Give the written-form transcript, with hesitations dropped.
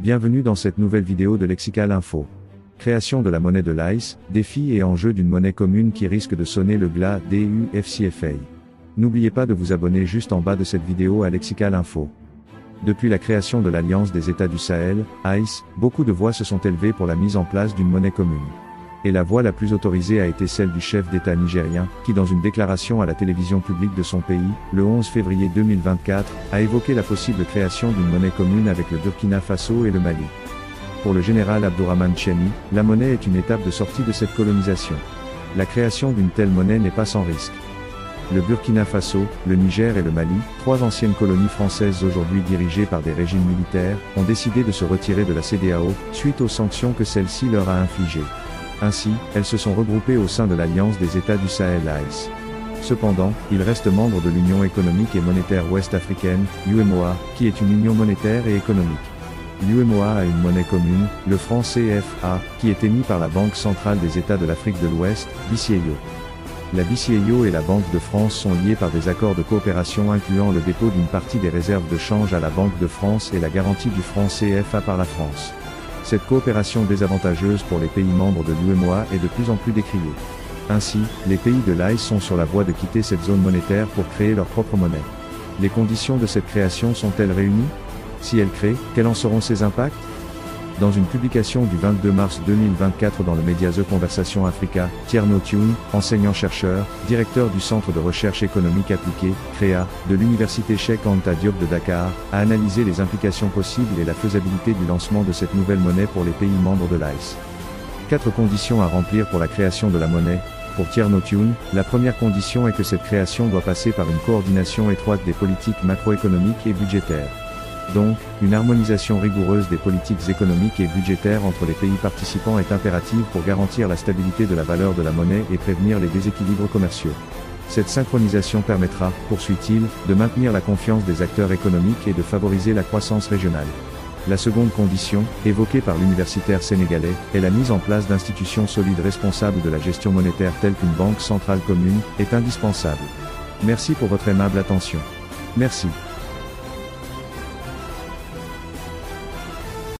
Bienvenue dans cette nouvelle vidéo de Lexical Info. Création de la monnaie de l'ICE, défis et enjeux d'une monnaie commune qui risque de sonner le glas DUFCFA. N'oubliez pas de vous abonner juste en bas de cette vidéo à Lexical Info. Depuis la création de l'Alliance des États du Sahel, ICE, beaucoup de voix se sont élevées pour la mise en place d'une monnaie commune. Et la voix la plus autorisée a été celle du chef d'État nigérien, qui dans une déclaration à la télévision publique de son pays, le 11 février 2024, a évoqué la possible création d'une monnaie commune avec le Burkina Faso et le Mali. Pour le général Abdourahmane Tchiani, la monnaie est une étape de sortie de cette colonisation. La création d'une telle monnaie n'est pas sans risque. Le Burkina Faso, le Niger et le Mali, trois anciennes colonies françaises aujourd'hui dirigées par des régimes militaires, ont décidé de se retirer de la CEDEAO, suite aux sanctions que celle-ci leur a infligées. Ainsi, elles se sont regroupées au sein de l'Alliance des États du Sahel ICE. Cependant, ils restent membres de l'Union économique et monétaire ouest-africaine, UEMOA, qui est une union monétaire et économique. L'UEMOA a une monnaie commune, le franc CFA, qui est émis par la Banque centrale des États de l'Afrique de l'Ouest, BCAO. La BCAO et la Banque de France sont liées par des accords de coopération incluant le dépôt d'une partie des réserves de change à la Banque de France et la garantie du franc CFA par la France. Cette coopération désavantageuse pour les pays membres de l'UEMOA est de plus en plus décriée. Ainsi, les pays de l'ICE sont sur la voie de quitter cette zone monétaire pour créer leur propre monnaie. Les conditions de cette création sont-elles réunies? Si elles créent, quels en seront ses impacts? Dans une publication du 22 mars 2024 dans le média The Conversation Africa, Tierno Thioune, enseignant-chercheur, directeur du Centre de recherche économique appliquée, CREA, de l'Université Cheikh Anta Diop de Dakar, a analysé les implications possibles et la faisabilité du lancement de cette nouvelle monnaie pour les pays membres de l'ICE. 4 conditions à remplir pour la création de la monnaie. Pour Tierno Thioune, la première condition est que cette création doit passer par une coordination étroite des politiques macroéconomiques et budgétaires. Donc, une harmonisation rigoureuse des politiques économiques et budgétaires entre les pays participants est impérative pour garantir la stabilité de la valeur de la monnaie et prévenir les déséquilibres commerciaux. Cette synchronisation permettra, poursuit-il, de maintenir la confiance des acteurs économiques et de favoriser la croissance régionale. La seconde condition, évoquée par l'universitaire sénégalais, est la mise en place d'institutions solides responsables de la gestion monétaire telles qu'une banque centrale commune, est indispensable. Merci pour votre aimable attention. Merci.